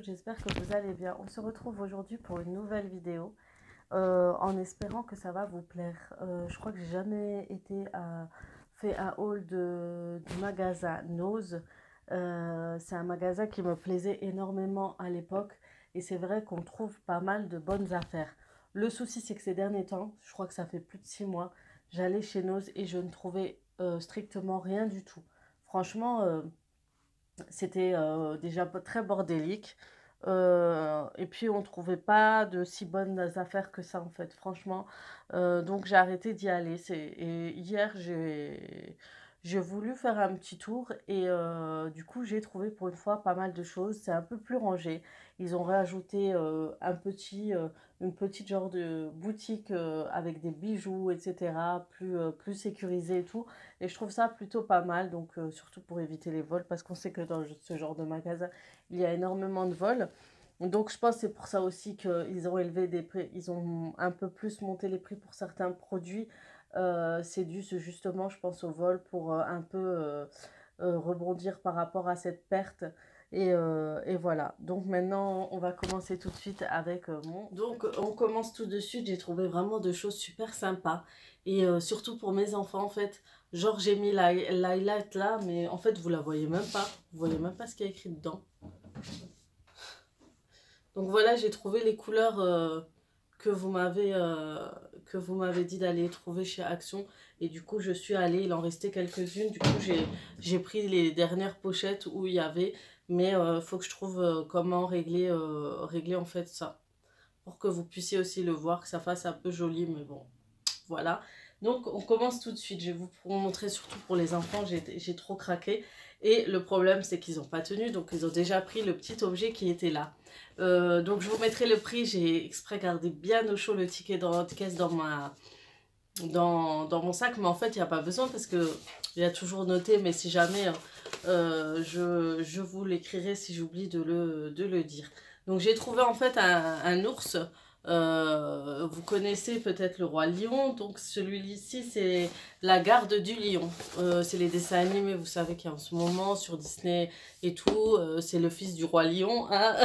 tous, j'espère que vous allez bien. On se retrouve aujourd'hui pour une nouvelle vidéo en espérant que ça va vous plaire. Je crois que j'ai jamais fait un haul du magasin Nose. C'est un magasin qui me plaisait énormément à l'époque et c'est vrai qu'on trouve pas mal de bonnes affaires. Le souci, c'est que ces derniers temps, je crois que ça fait plus de 6 mois, j'allais chez Nose et je ne trouvais strictement rien du tout. Franchement, c'était déjà pas très bordélique. Et puis on trouvait pas de si bonnes affaires que ça en fait, franchement. Donc j'ai arrêté d'y aller. Et hier j'ai voulu faire un petit tour et du coup j'ai trouvé pour une fois pas mal de choses. C'est un peu plus rangé. Ils ont rajouté une petite genre de boutique avec des bijoux, etc. Plus sécurisé et tout. Et je trouve ça plutôt pas mal, donc surtout pour éviter les vols, parce qu'on sait que dans ce genre de magasin, il y a énormément de vols. Donc je pense que c'est pour ça aussi qu'ils ont élevé des prix, ils ont un peu plus monté les prix pour certains produits. C'est dû justement, je pense, au vol pour un peu rebondir par rapport à cette perte. Et voilà. Donc maintenant, on va commencer tout de suite avec mon... Donc on commence tout de suite. J'ai trouvé vraiment de choses super sympas. Et surtout pour mes enfants, en fait. Genre, j'ai mis l'highlight là, mais en fait, vous la voyez même pas. Vous voyez même pas ce qu'il y a écrit dedans. Donc voilà, j'ai trouvé les couleurs que vous m'avez dit d'aller trouver chez Action. Et du coup, je suis allée, il en restait quelques-unes. Du coup, j'ai pris les dernières pochettes où il y avait. Mais il faut que je trouve comment régler en fait ça. Pour que vous puissiez aussi le voir, que ça fasse un peu joli. Mais bon, voilà. Donc, on commence tout de suite. Je vais vous montrer surtout pour les enfants. J'ai trop craqué. Et le problème, c'est qu'ils n'ont pas tenu. Donc, ils ont déjà pris le petit objet qui était là. Donc, je vous mettrai le prix. J'ai exprès gardé bien au chaud le ticket dans votre caisse dans mon sac. Mais en fait, il n'y a pas besoin parce que il y a toujours noté. Mais si jamais, je vous l'écrirai si j'oublie de le dire. Donc, j'ai trouvé en fait un ours. Vous connaissez peut-être le roi lion, donc celui-ci c'est la garde du lion. C'est les dessins animés, vous savez qu'il y a en ce moment sur Disney et tout, c'est le fils du roi lion, hein.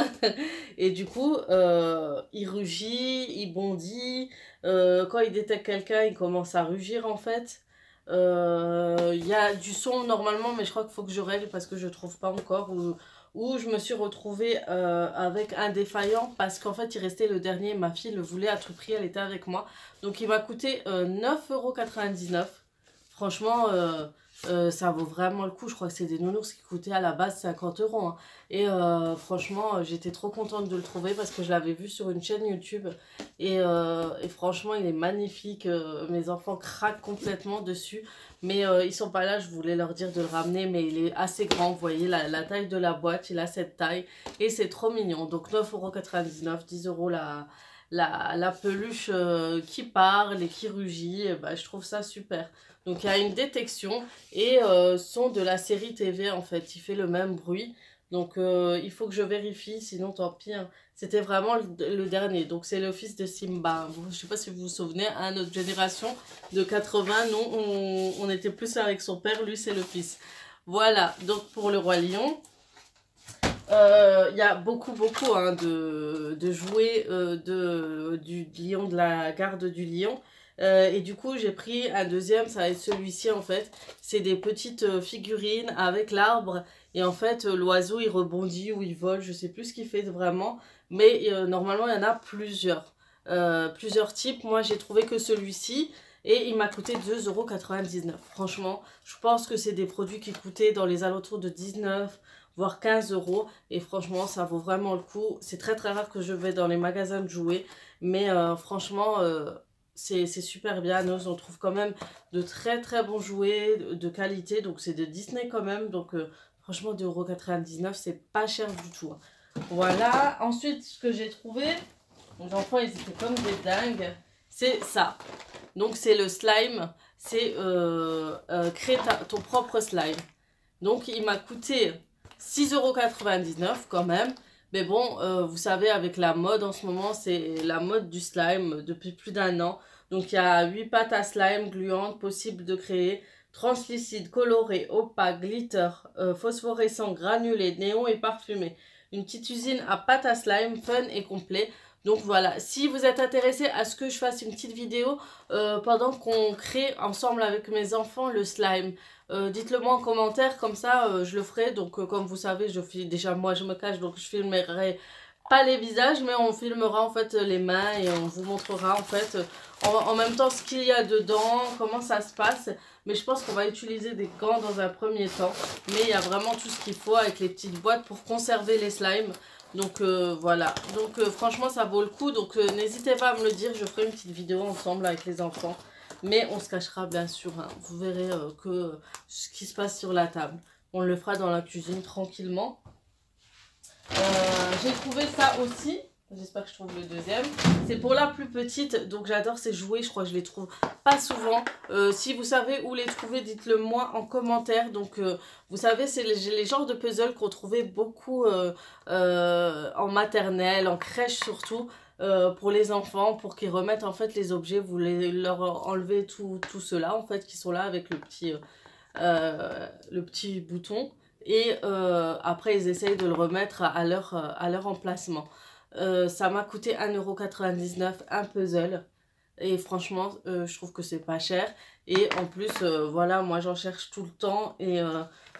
Et du coup il rugit, il bondit, quand il détecte quelqu'un il commence à rugir en fait. Il y a du son normalement, mais je crois qu'il faut que je règle parce que je trouve pas encore, où je me suis retrouvée avec un défaillant parce qu'en fait il restait le dernier, ma fille le voulait à tout prix, elle était avec moi, donc il m'a coûté 9,99 €. Franchement ça vaut vraiment le coup. Je crois que c'est des nounours qui coûtaient à la base 50 €, hein. Et franchement j'étais trop contente de le trouver parce que je l'avais vu sur une chaîne YouTube et franchement il est magnifique. Mes enfants craquent complètement dessus. Mais ils sont pas là, je voulais leur dire de le ramener, mais il est assez grand, vous voyez la taille de la boîte, il a cette taille et c'est trop mignon. Donc 9,99 €, 10 € la peluche qui parle et qui rugit, et bah, je trouve ça super. Donc il y a une détection et son de la série TV en fait, il fait le même bruit. Donc il faut que je vérifie, sinon tant pis, hein. C'était vraiment le dernier. Donc c'est le fils de Simba. Je sais pas si vous vous souvenez, à notre génération de 80, nous on était plus avec son père, lui c'est le fils. Voilà, donc pour le roi lion, il y a beaucoup hein, de jouets du lion, de la garde du lion. Et du coup j'ai pris un deuxième, ça va être celui-ci en fait. C'est des petites figurines avec l'arbre. Et en fait l'oiseau il rebondit ou il vole, je sais plus ce qu'il fait vraiment. Mais normalement il y en a plusieurs. Plusieurs types. Moi j'ai trouvé que celui-ci. Et il m'a coûté 2,99 €. Franchement, je pense que c'est des produits qui coûtaient dans les alentours de 19 voire 15 €. Et franchement, ça vaut vraiment le coup. C'est très rare que je vais dans les magasins de jouets. Mais franchement, c'est super bien. Nous, on trouve quand même de très bons jouets de qualité. Donc c'est de Disney quand même. Donc franchement, 2,99 €, c'est pas cher du tout, hein. Voilà. Ensuite, ce que j'ai trouvé, les enfants, ils étaient comme des dingues. C'est ça. Donc c'est le slime. C'est créer ton propre slime. Donc il m'a coûté 6,99 € quand même. Mais bon, vous savez, avec la mode en ce moment, c'est la mode du slime depuis plus d'1 an. Donc il y a 8 pâtes à slime gluantes possibles de créer. Translucide, coloré, opaque, glitter, phosphorescent, granulé, néon et parfumé. une petite usine à pâte à slime, fun et complet. Donc voilà, si vous êtes intéressé à ce que je fasse une petite vidéo pendant qu'on crée ensemble avec mes enfants le slime, dites-le moi en commentaire, comme ça je le ferai. Donc comme vous savez, déjà moi je me cache, donc je filmerai pas les visages, mais on filmera en fait les mains et on vous montrera en fait en même temps ce qu'il y a dedans, comment ça se passe. Mais je pense qu'on va utiliser des gants dans un premier temps. Mais il y a vraiment tout ce qu'il faut avec les petites boîtes pour conserver les slimes. Donc voilà, donc franchement ça vaut le coup, donc n'hésitez pas à me le dire, je ferai une petite vidéo ensemble avec les enfants. Mais on se cachera bien sûr, hein. Vous verrez que ce qui se passe sur la table. On le fera dans la cuisine tranquillement. J'ai trouvé ça aussi. J'espère que je trouve le deuxième. C'est pour la plus petite, donc j'adore ces jouets. Je crois que je les trouve pas souvent. Si vous savez où les trouver, dites-le moi en commentaire. Donc vous savez, c'est les genres de puzzles qu'on trouvait beaucoup en maternelle, en crèche surtout. Pour les enfants, pour qu'ils remettent en fait les objets, vous leur enlevez tout cela en fait qui sont là avec le petit bouton. Et après ils essayent de le remettre à leur emplacement. Ça m'a coûté 1,99 € un puzzle. Et franchement, je trouve que c'est pas cher. Et en plus, voilà, moi j'en cherche tout le temps. Et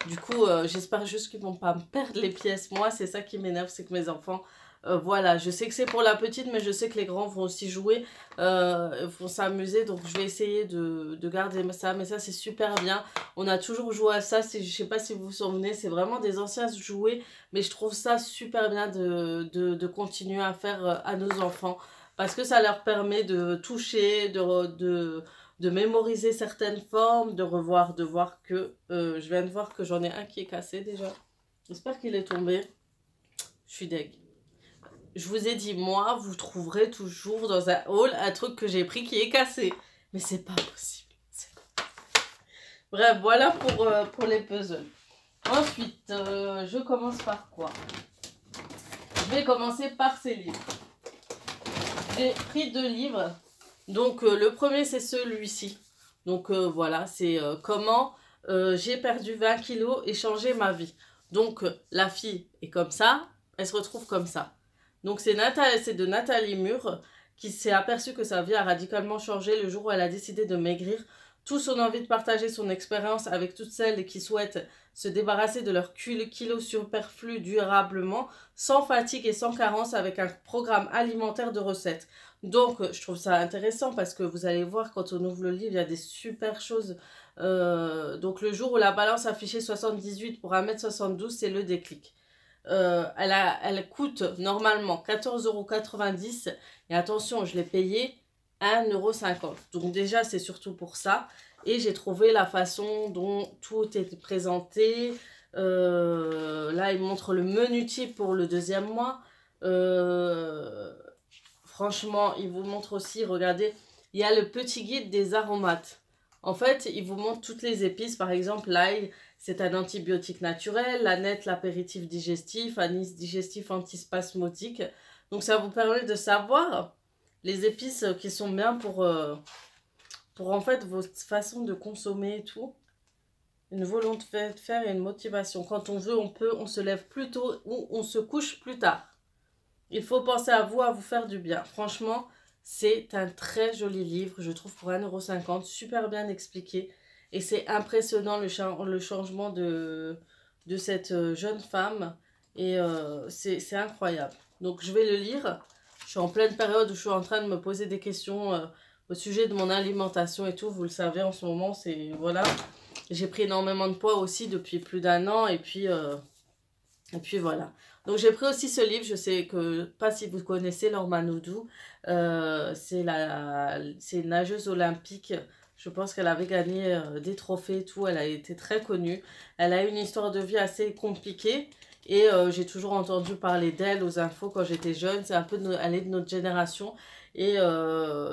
du coup, j'espère juste qu'ils vont pas me perdre les pièces. Moi, c'est ça qui m'énerve, c'est que mes enfants... voilà, je sais que c'est pour la petite, mais je sais que les grands vont aussi jouer, vont s'amuser. Donc je vais essayer de garder ça. Mais ça, c'est super bien. On a toujours joué à ça. Je sais pas si vous vous souvenez, c'est vraiment des anciens jouets. Mais je trouve ça super bien de continuer à faire à nos enfants. Parce que ça leur permet de toucher, de mémoriser certaines formes, de revoir, de voir que... je viens de voir que j'en ai un qui est cassé déjà. J'espère qu'il est tombé. Je suis deg. Je vous ai dit, moi, vous trouverez toujours dans un haul un truc que j'ai pris qui est cassé. Mais c'est pas possible. Bref, voilà pour les puzzles. Ensuite, je commence par quoi? Je vais commencer par ces livres. J'ai pris 2 livres. Donc, le premier, c'est celui-ci. Donc, voilà, c'est comment j'ai perdu 20 kilos et changé ma vie. Donc, la fille est comme ça, elle se retrouve comme ça. Donc, c'est de Nathalie Mur qui s'est aperçue que sa vie a radicalement changé le jour où elle a décidé de maigrir. Tout son envie de partager son expérience avec toutes celles qui souhaitent se débarrasser de leurs kilos superflus durablement, sans fatigue et sans carence, avec un programme alimentaire de recettes. Donc, je trouve ça intéressant parce que vous allez voir, quand on ouvre le livre, il y a des super choses. Donc, le jour où la balance affichait 78 pour 1,72 m, c'est le déclic. Elle coûte normalement 14,90 € et attention, je l'ai payé 1,50 €. Donc déjà, c'est surtout pour ça. Et j'ai trouvé la façon dont tout est présenté. Là, il montre le menu type pour le 2e mois. Franchement, il vous montre aussi, regardez, il y a le petit guide des aromates. En fait, il vous montre toutes les épices. Par exemple, l'ail, c'est un antibiotique naturel. L'aneth, l'apéritif digestif. Anis, digestif antispasmodique. Donc, ça vous permet de savoir les épices qui sont bien pour en fait votre façon de consommer et tout. Une volonté de faire et une motivation. Quand on veut, on peut. On se lève plus tôt ou on se couche plus tard. Il faut penser à vous faire du bien. Franchement, c'est un très joli livre, je trouve, pour 1,50 €, super bien expliqué. Et c'est impressionnant le changement de cette jeune femme. Et c'est incroyable. Donc, je vais le lire. Je suis en pleine période où je suis en train de me poser des questions au sujet de mon alimentation et tout. Vous le savez, en ce moment, c'est... Voilà. J'ai pris énormément de poids aussi depuis plus d'1 an. Et puis voilà. Donc j'ai pris aussi ce livre, je sais que, pas si vous connaissez Laure Manodou, c'est une nageuse olympique, je pense qu'elle avait gagné des trophées et tout, elle a été très connue, elle a eu une histoire de vie assez compliquée et j'ai toujours entendu parler d'elle aux infos quand j'étais jeune, c'est un peu, elle est de notre génération et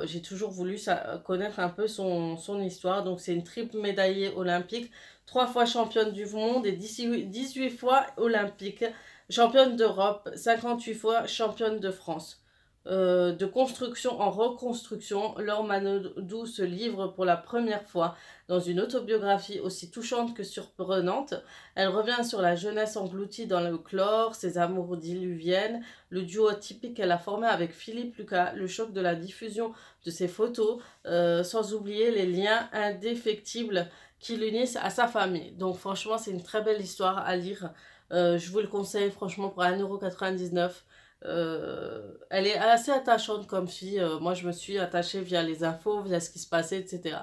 j'ai toujours voulu connaître un peu son histoire, donc c'est une triple médaillée olympique, 3 fois championne du monde et 18 fois olympique. Championne d'Europe, 58 fois championne de France. de construction en reconstruction, Laure Manodou se livre pour la première fois dans une autobiographie aussi touchante que surprenante. Elle revient sur la jeunesse engloutie dans le chlore, ses amours diluviennes, le duo atypique qu'elle a formé avec Philippe Lucas, le choc de la diffusion de ses photos, sans oublier les liens indéfectibles qui l'unissent à sa famille. Donc franchement, c'est une très belle histoire à lire. Je vous le conseille franchement pour 1,99 €. Elle est assez attachante comme fille. Moi, je me suis attachée via les infos, via ce qui se passait, etc.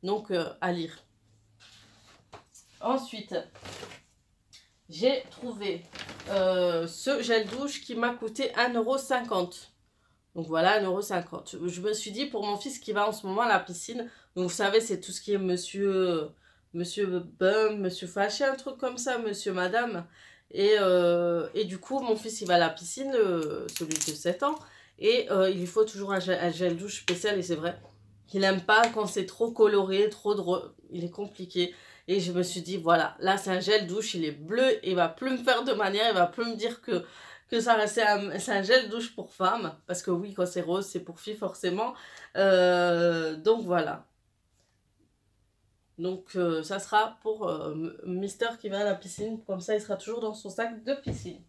Donc, à lire. Ensuite, j'ai trouvé ce gel douche qui m'a coûté 1,50 €. Donc voilà, 1,50 €. Je me suis dit, pour mon fils qui va en ce moment à la piscine, donc vous savez, c'est tout ce qui est monsieur Bum, monsieur Fâché, un truc comme ça, monsieur, madame. Et du coup, mon fils, il va à la piscine, celui de 7 ans, et il lui faut toujours un gel douche spécial, et c'est vrai, il n'aime pas quand c'est trop coloré, trop drôle, il est compliqué. Et je me suis dit, voilà, là, c'est un gel douche, il est bleu, il va plus me faire de manière, il va plus me dire que ça c'est un gel douche pour femme, parce que oui, quand c'est rose, c'est pour fille, forcément. Donc, voilà. Donc, ça sera pour Mister qui va à la piscine. Comme ça, il sera toujours dans son sac de piscine.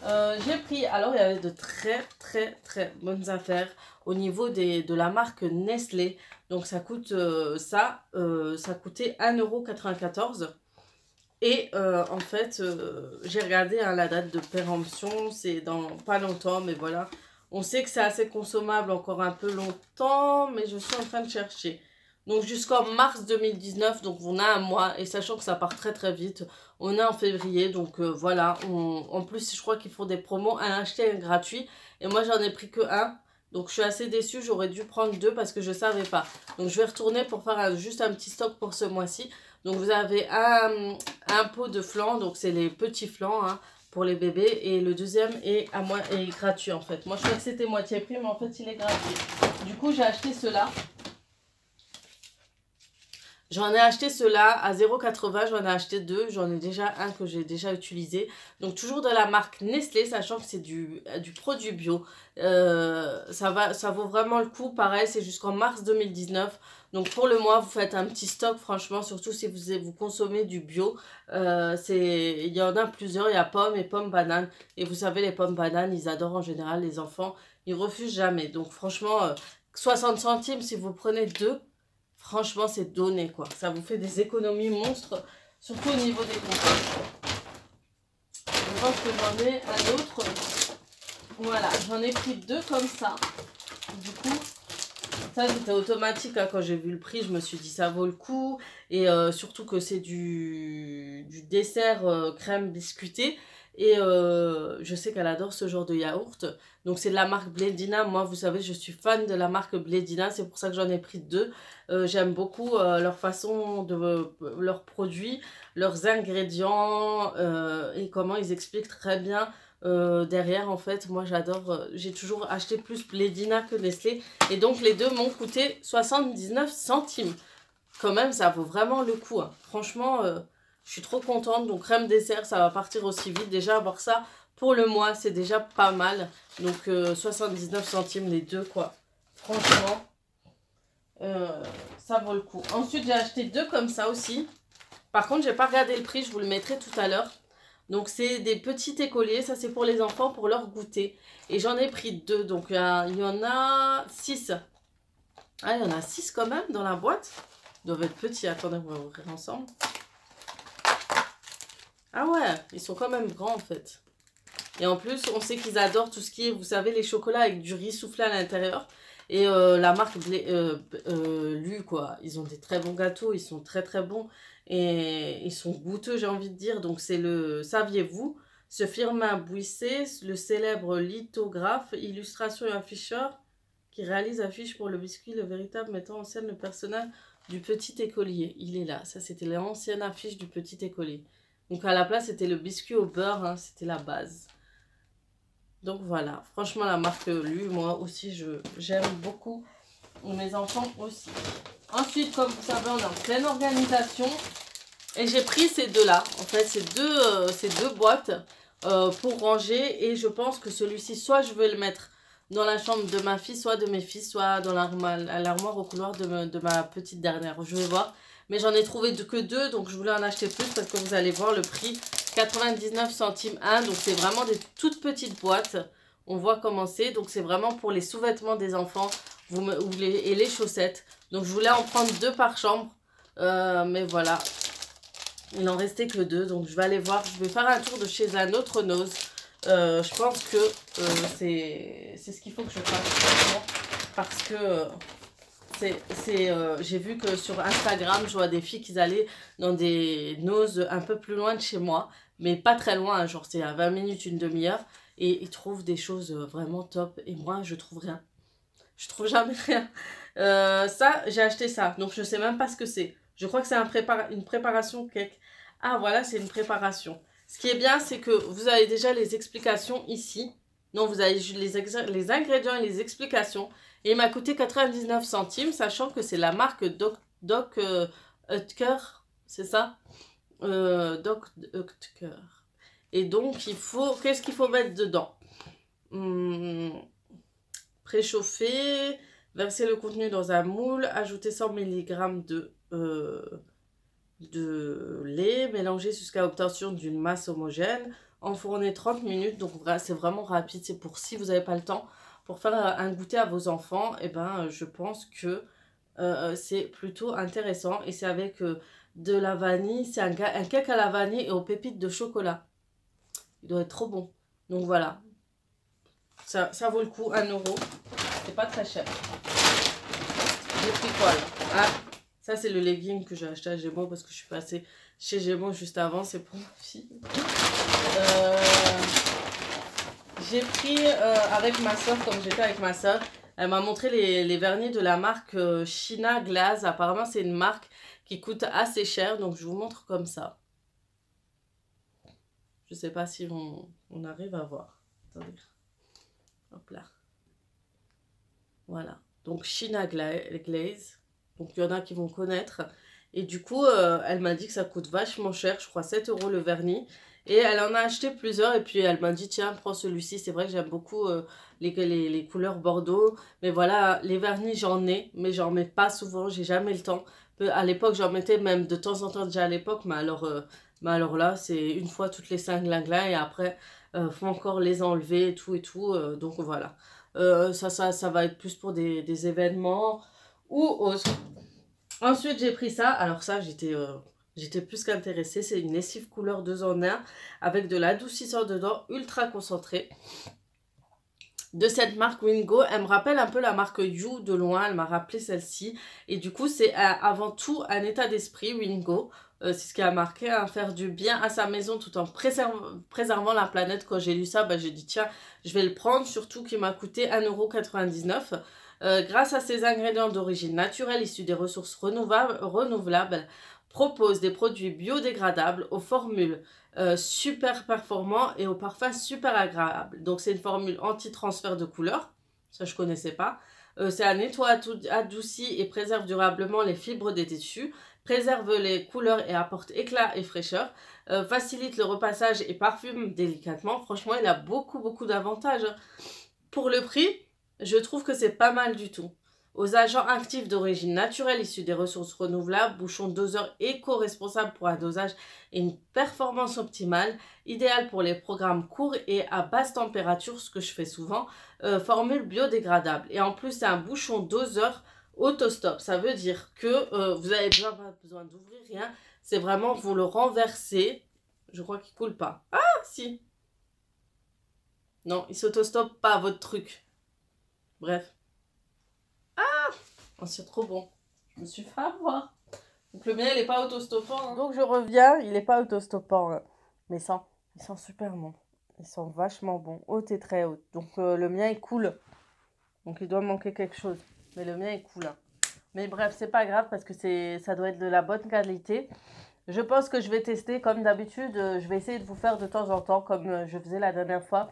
J'ai pris... Alors, il y avait de très bonnes affaires au niveau de la marque Nestlé. Donc, ça coûte ça coûtait 1,94 €. Et en fait, j'ai regardé la date de péremption. C'est dans pas longtemps, mais voilà. On sait que c'est assez consommable encore un peu longtemps, mais je suis en train de chercher. Donc jusqu'en mars 2019, donc on a un mois, et sachant que ça part très vite, on est en février, donc voilà, en plus je crois qu'ils font des promos, un acheté, un gratuit, et moi j'en ai pris que un, donc je suis assez déçue, j'aurais dû prendre 2 parce que je savais pas. Donc je vais retourner pour faire juste un petit stock pour ce mois-ci. Donc vous avez un pot de flan, donc c'est les petits flans hein, pour les bébés, et le deuxième est gratuit en fait. Moi je crois que c'était moitié prix, mais en fait il est gratuit. Du coup j'ai acheté cela. J'en ai acheté ceux-là à 0,80 €, j'en ai acheté 2, j'en ai déjà un que j'ai déjà utilisé. Donc toujours de la marque Nestlé, sachant que c'est du produit bio. Ça vaut vraiment le coup, pareil, c'est jusqu'en mars 2019. Donc pour le mois, vous faites un petit stock, franchement, surtout si vous consommez du bio. Il y en a plusieurs, il y a pommes et pommes bananes. Et vous savez, les pommes bananes, ils adorent en général, les enfants, ils refusent jamais. Donc franchement, 60 centimes si vous prenez 2. Franchement, c'est donné, quoi. Ça vous fait des économies monstres, surtout au niveau des comptes. Je pense que j'en ai un autre. Voilà, j'en ai pris 2 comme ça. Du coup, ça, c'était automatique. Hein. Quand j'ai vu le prix, je me suis dit, ça vaut le coup. Et surtout que c'est du dessert crème biscuitée. Et je sais qu'elle adore ce genre de yaourt. Donc c'est de la marque Blédina. Moi, vous savez, je suis fan de la marque Blédina. C'est pour ça que j'en ai pris 2. J'aime beaucoup leur façon de... leurs produits, leurs ingrédients et comment ils expliquent très bien derrière. En fait, moi j'adore. J'ai toujours acheté plus Blédina que Nestlé. Et donc les deux m'ont coûté 79 centimes. Quand même, ça vaut vraiment le coup. Hein. Franchement... je suis trop contente. Donc, crème dessert, ça va partir aussi vite. Déjà, avoir ça pour le mois, c'est déjà pas mal. Donc, 79 centimes les deux, quoi. Franchement, ça vaut le coup. Ensuite, j'ai acheté 2 comme ça aussi. Par contre, j'ai pas regardé le prix. Je vous le mettrai tout à l'heure. Donc, c'est des petits écoliers. Ça, c'est pour les enfants, pour leur goûter. Et j'en ai pris 2. Donc, il y en a 6. Ah, il y en a 6 quand même dans la boîte. Ils doivent être petits. Attendez, on va ouvrir ensemble. Ah ouais, ils sont quand même grands en fait. Et en plus, on sait qu'ils adorent tout ce qui est, vous savez, les chocolats avec du riz soufflé à l'intérieur. Et la marque Lu, quoi. Ils ont des très bons gâteaux, ils sont très bons. Et ils sont goûteux, j'ai envie de dire. Donc c'est le, saviez-vous, ce Firmin Bouisset, le célèbre lithographe, illustration et afficheur, qui réalise affiches pour le biscuit, le véritable mettant en scène le personnage du petit écolier. Il est là, ça c'était l'ancienne affiche du petit écolier. Donc à la place, c'était le biscuit au beurre, hein, c'était la base. Donc voilà, franchement la marque Lu, moi aussi j'aime beaucoup, mes enfants aussi. Ensuite, comme vous savez, on est en pleine organisation. Et j'ai pris ces deux-là, en fait, ces deux boîtes pour ranger. Et je pense que celui-ci, soit je vais le mettre dans la chambre de ma fille, soit de mes fils, soit dans l'armoire au couloir de ma petite dernière. Je vais voir. Mais j'en ai trouvé que deux, donc je voulais en acheter plus parce que vous allez voir le prix, 99 centimes un. Donc c'est vraiment des toutes petites boîtes. On voit comment c'est. Donc c'est vraiment pour les sous-vêtements des enfants et les chaussettes. Donc je voulais en prendre 2 par chambre. Mais voilà, il en restait que 2. Donc je vais aller voir. Je vais faire un tour de chez un autre Nose. Je pense que c'est ce qu'il faut que je fasse. Parce que... j'ai vu que sur Instagram, je vois des filles qui allaient dans des Nose un peu plus loin de chez moi, mais pas très loin, hein, genre c'est à 20 minutes, une demi-heure, et ils trouvent des choses vraiment top, et moi je trouve rien. Je trouve jamais rien. Ça, j'ai acheté ça, donc je sais même pas ce que c'est. Je crois que c'est une préparation cake. Ah voilà, c'est une préparation. Ce qui est bien, c'est que vous avez déjà les explications ici. Non, vous avez les ingrédients et les explications. Et il m'a coûté 99 centimes, sachant que c'est la marque Doc Oetker, c'est ça Doc Oetker. Et donc, il faut... Qu'est-ce qu'il faut mettre dedans? Préchauffer, verser le contenu dans un moule, ajouter 100 mg de lait, mélanger jusqu'à obtention d'une masse homogène, enfourner 30 minutes. Donc, c'est vraiment rapide. C'est pour si vous n'avez pas le temps. Pour faire un goûter à vos enfants, et ben, je pense que c'est plutôt intéressant. Et c'est avec de la vanille. C'est un cake à la vanille et aux pépites de chocolat. Il doit être trop bon. Donc voilà. Ça vaut le coup, 1 €. C'est pas très cher. J'ai pris quoi là? Ah, ça c'est le legging que j'ai acheté à Gémeaux parce que je suis passée chez Gémeaux juste avant. C'est pour ma fille. J'ai pris avec ma soeur, comme j'étais avec ma soeur, elle m'a montré les vernis de la marque China Glaze. Apparemment, c'est une marque qui coûte assez cher, donc je vous montre comme ça. Je sais pas si on arrive à voir. Attendez. Hop là. Voilà. Donc China Glaze. Donc il y en a qui vont connaître. Et du coup, elle m'a dit que ça coûte vachement cher. Je crois 7 € le vernis. Et elle en a acheté plusieurs et puis elle m'a dit tiens prends celui-ci, c'est vrai que j'aime beaucoup les couleurs bordeaux, mais voilà les vernis j'en ai mais j'en mets pas souvent, j'ai jamais le temps. À l'époque j'en mettais même de temps en temps déjà à l'époque, mais alors là c'est une fois toutes les 5 linglins et après faut encore les enlever et tout donc voilà. Ça va être plus pour des événements ou autre. Ensuite j'ai pris ça, alors ça j'étais plus qu'intéressée. C'est une lessive couleur 2 en 1 avec de l'adoucisseur dedans ultra concentré. De cette marque Wingo. Elle me rappelle un peu la marque You de loin. Elle m'a rappelé celle-ci. Et du coup, c'est avant tout un état d'esprit Wingo. C'est ce qui a marqué, hein, faire du bien à sa maison tout en préservant la planète. Quand j'ai lu ça, bah, j'ai dit tiens, je vais le prendre. Surtout qu'il m'a coûté 1,99 €. Grâce à ses ingrédients d'origine naturelle issus des ressources renouvelables, propose des produits biodégradables aux formules super performants et aux parfums super agréables. Donc c'est une formule anti-transfert de couleurs, ça je connaissais pas. C'est un nettoie adouci et préserve durablement les fibres des tissus, préserve les couleurs et apporte éclat et fraîcheur, facilite le repassage et parfume délicatement. Franchement, il a beaucoup d'avantages. Pour le prix, je trouve que c'est pas mal du tout. Aux agents actifs d'origine naturelle issus des ressources renouvelables, bouchon doseur éco-responsable pour un dosage et une performance optimale, idéal pour les programmes courts et à basse température, ce que je fais souvent, formule biodégradable. Et en plus, c'est un bouchon doseur autostop. Ça veut dire que vous n'avez pas besoin d'ouvrir rien. C'est vraiment, vous le renversez. Je crois qu'il ne coule pas. Ah, si. Non, il s'autostoppe pas, votre truc. Bref. Oh, c'est trop bon. Je me suis fait avoir. Donc le mien, il n'est pas autostoppant. Hein. Donc je reviens, il n'est pas autostoppant. Hein. Mais ils sont super bons. Ils sont vachement bons. Haute et très haute. Donc le mien, il coule. Donc il doit manquer quelque chose. Mais le mien, il coule. Hein. Mais bref, c'est pas grave parce que ça doit être de la bonne qualité. Je pense que je vais tester comme d'habitude. Je vais essayer de vous faire de temps en temps, comme je faisais la dernière fois,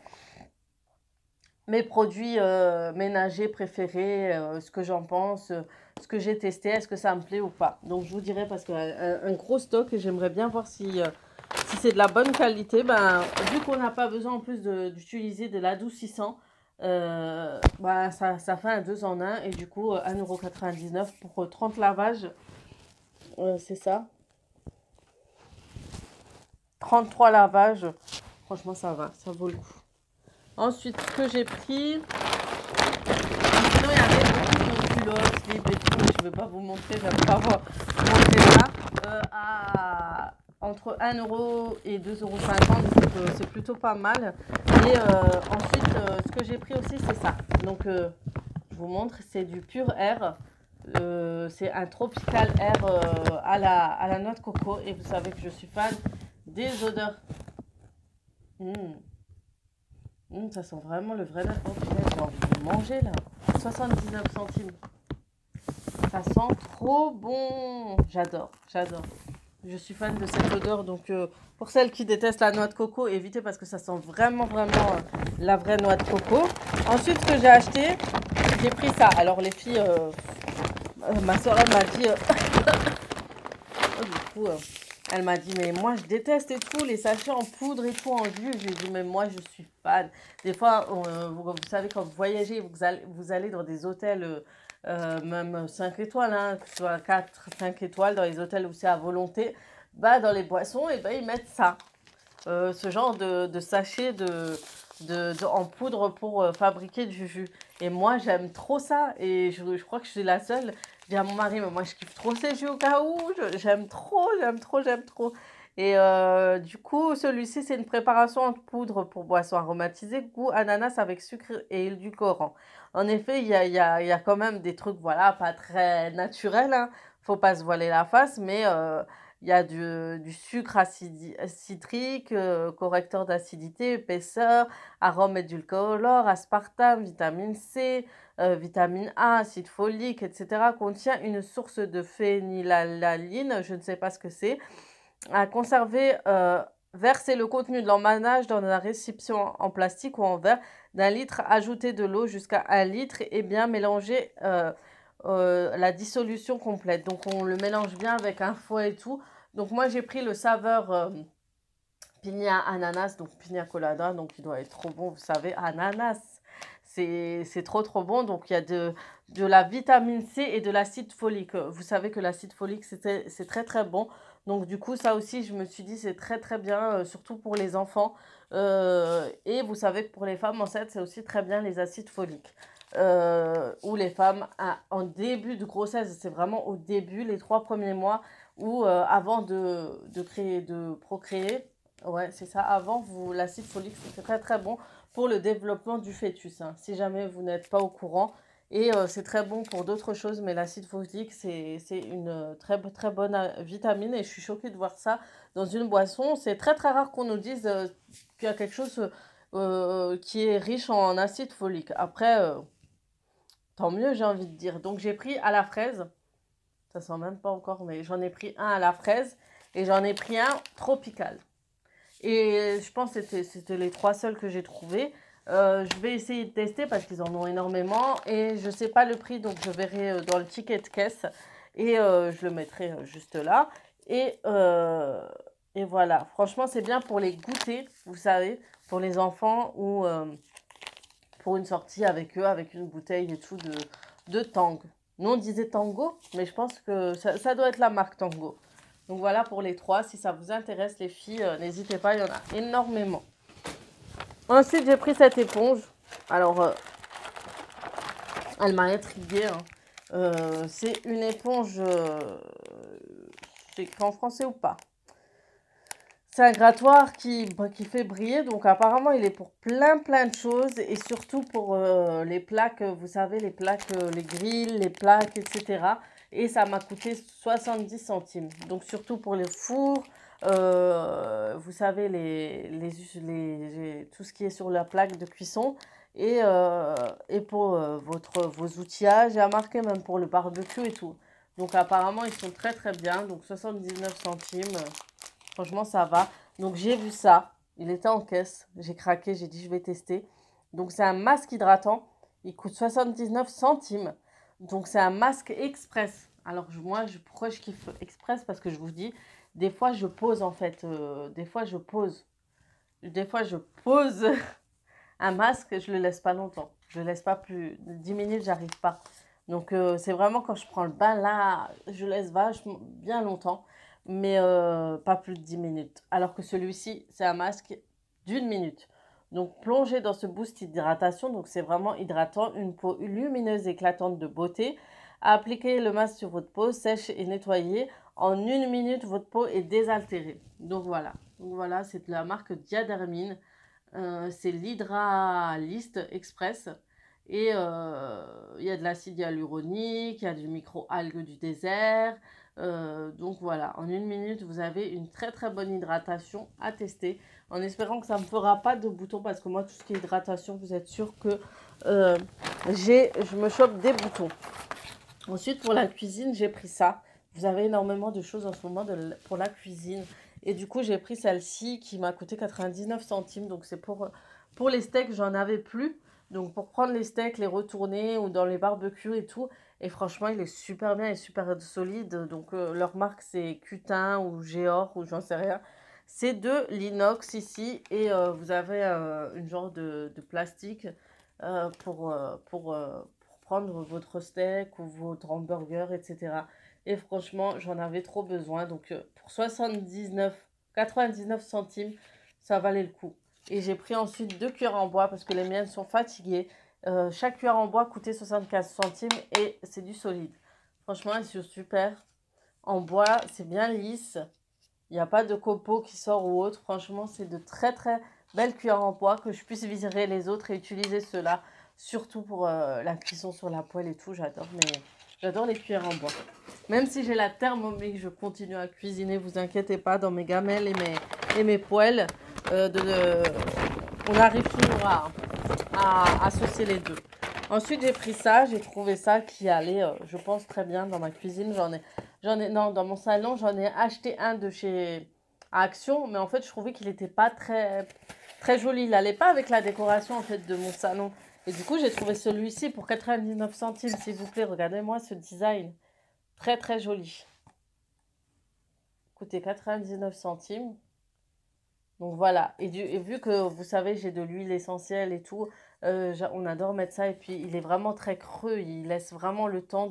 mes produits ménagers préférés, ce que j'en pense, ce que j'ai testé, est-ce que ça me plaît ou pas. Donc je vous dirai parce qu'un gros stock et j'aimerais bien voir si c'est de la bonne qualité. Ben, vu qu'on n'a pas besoin en plus d'utiliser de l'adoucissant, Bah, ça fait un 2 en un. Et du coup, 1,99 € pour 30 lavages. C'est ça. 33 lavages. Franchement, ça va. Ça vaut le coup. Ensuite, ce que j'ai pris... Sinon, il y avait beaucoup de culottes, slips et tout. Mais je ne vais pas vous montrer. J'aime pas vous montrer ça. Entre 1 € et 2,50 €. Donc, c'est plutôt pas mal. Et ensuite, ce que j'ai pris aussi, c'est ça. Donc, je vous montre. C'est du Pure Air. C'est un Tropical Air à la noix de coco. Et vous savez que je suis fan des odeurs. Ça sent vraiment le vrai. Oh putain, j'ai envie de manger là. 79 centimes. Ça sent trop bon. J'adore, j'adore. Je suis fan de cette odeur. Donc, pour celles qui détestent la noix de coco, évitez parce que ça sent vraiment, vraiment la vraie noix de coco. Ensuite, ce que j'ai acheté, j'ai pris ça. Alors, les filles, ma soeur, elle m'a dit... du coup, elle m'a dit, mais moi, je déteste et tout, les sachets en poudre et tout, en jus. Je lui ai dit, mais moi, je suis fan. Des fois, vous savez, quand vous voyagez, vous allez dans des hôtels, même 5 étoiles, hein, que ce soit 4, 5 étoiles, dans les hôtels où c'est à volonté, bah, dans les boissons, et ben, ils mettent ça. Ce genre de sachet en poudre pour fabriquer du jus. Et moi, j'aime trop ça. Et je crois que je suis la seule. Je dis à mon mari, mais moi, je kiffe trop ces jus au cas où. J'aime trop, j'aime trop, j'aime trop. Et du coup, celui-ci, c'est une préparation en poudre pour boisson aromatisée, goût ananas avec sucre et édulcorant. En effet, il y a quand même des trucs, voilà, pas très naturels, hein. Faut pas se voiler la face, mais il y a du sucre citrique, correcteur d'acidité, épaisseur, arôme édulcorant, aspartame, vitamine C, vitamine A, acide folique, etc. Contient une source de phénylalanine, je ne sais pas ce que c'est, à conserver. Verser le contenu de l'emballage dans un récipient en plastique ou en verre d'un litre, ajouter de l'eau jusqu'à 1 litre et bien mélanger la dissolution complète. Donc on le mélange bien avec un fouet et tout. Donc moi j'ai pris le saveur piña ananas, donc piña colada, donc il doit être trop bon, vous savez, ananas. C'est trop trop bon. Donc il y a de la vitamine C et de l'acide folique. Vous savez que l'acide folique c'est très très bon. Donc du coup ça aussi je me suis dit c'est très très bien, surtout pour les enfants. Et vous savez que pour les femmes enceintes c'est aussi très bien les acides foliques. Ou les femmes en début de grossesse, c'est vraiment au début, les 3 premiers mois, ou avant de procréer. Ouais, c'est ça. Avant, l'acide folique, c'est très très bon pour le développement du fœtus, hein, si jamais vous n'êtes pas au courant. Et c'est très bon pour d'autres choses, mais l'acide folique, c'est une très, très bonne vitamine. Et je suis choquée de voir ça dans une boisson. C'est très très rare qu'on nous dise qu'il y a quelque chose qui est riche en acide folique. Après, tant mieux, j'ai envie de dire. Donc, j'ai pris à la fraise. Ça sent même pas encore, mais j'en ai pris un à la fraise. Et j'en ai pris un tropical. Et je pense que c'était les 3 seuls que j'ai trouvés. Je vais essayer de tester parce qu'ils en ont énormément. Et je ne sais pas le prix, donc je verrai dans le ticket de caisse. Et je le mettrai juste là. Et, et voilà. Franchement, c'est bien pour les goûter, vous savez, pour les enfants ou pour une sortie avec eux, avec une bouteille et tout de Tang. Nous, on disait Tango, mais je pense que ça doit être la marque Tango. Donc voilà pour les 3. Si ça vous intéresse, les filles, n'hésitez pas, il y en a énormément. Ensuite, j'ai pris cette éponge. Alors, elle m'a intriguée, hein. C'est une éponge, c'est écrit en français ou pas? C'est un grattoir qui fait briller, donc apparemment il est pour plein de choses et surtout pour les plaques, vous savez, les plaques, les grilles, les plaques, etc. Et ça m'a coûté 70 centimes. Donc surtout pour les fours, vous savez, tout ce qui est sur la plaque de cuisson et pour vos outillages, j'ai remarqué même pour le barbecue et tout. Donc apparemment ils sont très très bien, donc 79 centimes. Franchement, ça va. Donc, j'ai vu ça. Il était en caisse. J'ai craqué. J'ai dit, je vais tester. Donc, c'est un masque hydratant. Il coûte 79 centimes. Donc, c'est un masque express. Alors, pourquoi je kiffe express? Parce que je vous dis, des fois, je pose en fait. Des fois, je pose. Un masque, je le laisse pas longtemps. Je le laisse pas plus de 10 minutes, j'arrive pas. Donc, c'est vraiment quand je prends le bain, là, je laisse vachement bien longtemps, mais pas plus de 10 minutes. Alors que celui-ci, c'est un masque d'1 minute. Donc, plongez dans ce boost hydratation. Donc, c'est vraiment hydratant, une peau lumineuse, éclatante de beauté. Appliquez le masque sur votre peau, sèche et nettoyez. En 1 minute, votre peau est désaltérée. Donc, voilà. Donc, voilà, c'est de la marque Diadermine. C'est l'Hydralist Express. Et il y a de l'acide hyaluronique, il y a du micro-algues du désert. Donc voilà, en 1 minute, vous avez une très très bonne hydratation à tester. En espérant que ça ne me fera pas de boutons, parce que moi, tout ce qui est hydratation, vous êtes sûr que euh, je me chope des boutons. Ensuite, pour la cuisine, j'ai pris ça. Vous avez énormément de choses en ce moment pour la cuisine. Et du coup, j'ai pris celle-ci qui m'a coûté 99 centimes. Donc, c'est pour les steaks, j'en avais plus. Donc, pour prendre les steaks, les retourner ou dans les barbecues et tout. Et franchement, il est super bien et super solide. Donc, leur marque, c'est Cutin ou Géor ou j'en sais rien. C'est de l'inox ici. Et vous avez une genre de plastique pour prendre votre steak ou votre hamburger, etc. Et franchement, j'en avais trop besoin. Donc, pour 99 centimes, ça valait le coup. Et j'ai pris ensuite 2 cuillères en bois parce que les miennes sont fatiguées. Chaque cuillère en bois coûtait 75 centimes et c'est du solide. Franchement, elles sont super. En bois, c'est bien lisse. Il n'y a pas de copeaux qui sort ou autre. Franchement, c'est de très très belles cuillères en bois que je puisse virer les autres et utiliser ceux-là. Surtout pour la cuisson sur la poêle et tout. J'adore les cuillères en bois. Même si j'ai la Thermomix, je continue à cuisiner. Vous inquiétez pas, dans mes gamelles et mes poêles, on arrive toujours à associer les deux. Ensuite, j'ai pris ça. J'ai trouvé ça qui allait, je pense, très bien dans ma cuisine. Non, dans mon salon, j'en ai acheté un de chez Action, mais en fait, je trouvais qu'il n'était pas très, très joli. Il n'allait pas avec la décoration, en fait, de mon salon. Et du coup, j'ai trouvé celui-ci pour 99 centimes, s'il vous plaît. Regardez-moi ce design. Très, très joli. Coûtait 99 centimes. Donc voilà. Et vu que, vous savez, j'ai de l'huile essentielle et tout, on adore mettre ça. Et puis, il est vraiment très creux. Il laisse vraiment le temps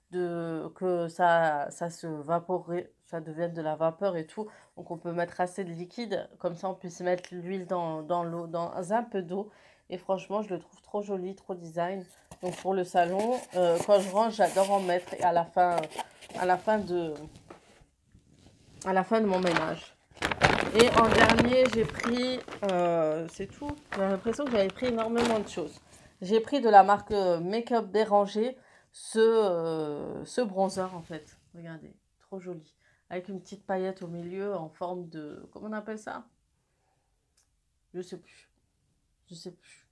que ça se vaporise, ça devienne de la vapeur et tout. Donc, on peut mettre assez de liquide. Comme ça, on puisse mettre l'huile dans l'eau, dans un peu d'eau. Et franchement, je le trouve trop joli, trop design. Donc, pour le salon, quand je range, j'adore en mettre. Et à la fin de, à la fin de mon ménage. Et en dernier, j'ai pris, c'est tout. J'ai l'impression que j'avais pris énormément de choses. J'ai pris de la marque Make-up Béranger ce bronzer en fait. Regardez, trop joli. Avec une petite paillette au milieu en forme de... Comment on appelle ça? Je sais plus. Je sais plus.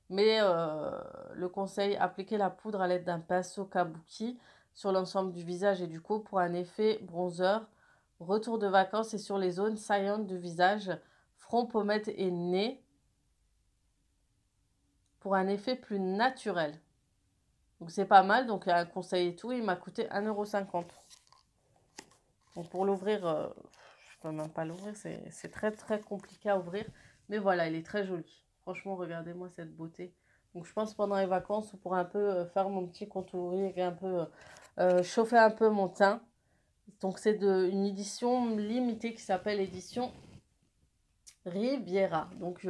Mais le conseil, appliquer la poudre à l'aide d'un pinceau kabuki sur l'ensemble du visage et du cou pour un effet bronzer. Retour de vacances et sur les zones saillantes du visage, front, pommettes et nez pour un effet plus naturel. Donc c'est pas mal, donc un conseil et tout, il m'a coûté 1,50 €. Donc pour l'ouvrir, je peux même pas l'ouvrir, c'est très très compliqué à ouvrir. Mais voilà, il est très joli. Franchement, regardez-moi cette beauté. Donc je pense pendant les vacances, pour un peu faire mon petit contouring et un peu chauffer un peu mon teint. Donc c'est une édition limitée qui s'appelle édition Riviera. Donc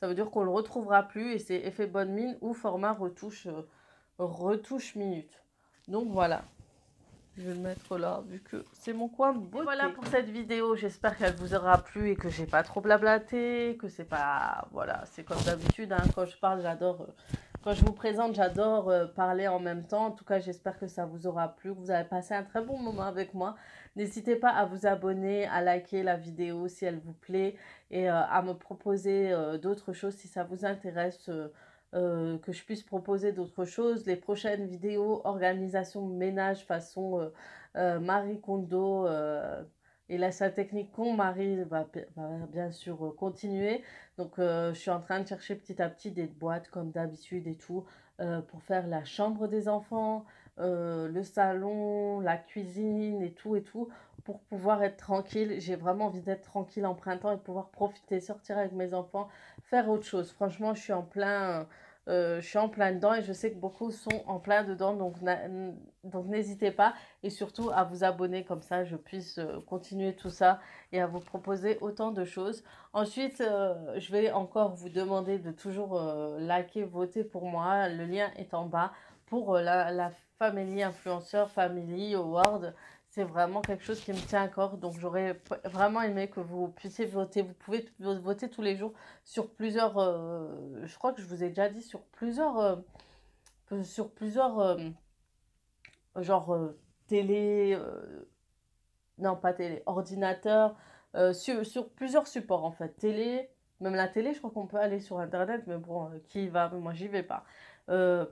ça veut dire qu'on ne le retrouvera plus et c'est effet bonne mine ou format retouche minute. Donc voilà. Je vais le mettre là, vu que c'est mon coin beauté. Et voilà pour cette vidéo. J'espère qu'elle vous aura plu et que j'ai pas trop blablaté, que c'est pas... Voilà, c'est comme d'habitude, hein, quand je parle, j'adore... quand je vous présente, j'adore parler en même temps. En tout cas, j'espère que ça vous aura plu, que vous avez passé un très bon moment avec moi. N'hésitez pas à vous abonner, à liker la vidéo si elle vous plaît et à me proposer d'autres choses si ça vous intéresse. Que je puisse proposer d'autres choses. Les prochaines vidéos, organisation ménage façon Marie Kondo et sa technique con Marie va bien sûr continuer. Donc je suis en train de chercher petit à petit des boîtes comme d'habitude et tout pour faire la chambre des enfants, le salon, la cuisine et tout pour pouvoir être tranquille. J'ai vraiment envie d'être tranquille en printemps et de pouvoir profiter, sortir avec mes enfants, faire autre chose. Franchement, je suis en plein dedans et je sais que beaucoup sont en plein dedans. Donc n'hésitez pas et surtout à vous abonner comme ça, je puisse continuer tout ça et à vous proposer autant de choses. Ensuite, je vais encore vous demander de toujours liker, voter pour moi. Le lien est en bas pour la Family Influencer Family Award. C'est vraiment quelque chose qui me tient à cœur. Donc, j'aurais vraiment aimé que vous puissiez voter. Vous pouvez voter tous les jours sur plusieurs. Je crois que je vous ai déjà dit sur plusieurs genre télé. Non, pas télé, ordinateur. Sur plusieurs supports en fait. Télé, même la télé, je crois qu'on peut aller sur internet. Mais bon, qui y va? Moi, j'y vais pas.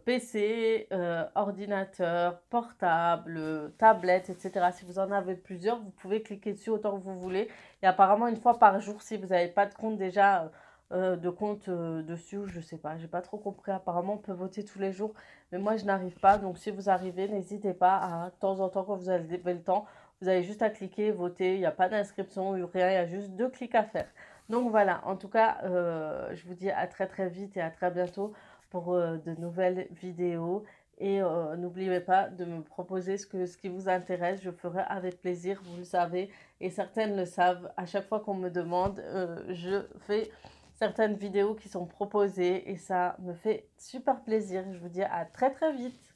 PC, ordinateur, portable, tablette, etc. Si vous en avez plusieurs, vous pouvez cliquer dessus autant que vous voulez. Et apparemment, une fois par jour, si vous n'avez pas de compte déjà, de compte dessus, je sais pas, j'ai pas trop compris. Apparemment, on peut voter tous les jours, mais moi, je n'arrive pas. Donc, si vous arrivez, n'hésitez pas à, de temps en temps, quand vous avez le temps, vous avez juste à cliquer, voter. Il n'y a pas d'inscription, rien, il y a juste 2 clics à faire. Donc voilà, en tout cas, je vous dis à très très vite et à très bientôt pour de nouvelles vidéos. Et n'oubliez pas de me proposer ce qui vous intéresse. Je ferai avec plaisir, vous le savez. Et certaines le savent. À chaque fois qu'on me demande, je fais certaines vidéos qui sont proposées. Et ça me fait super plaisir. Je vous dis à très très vite.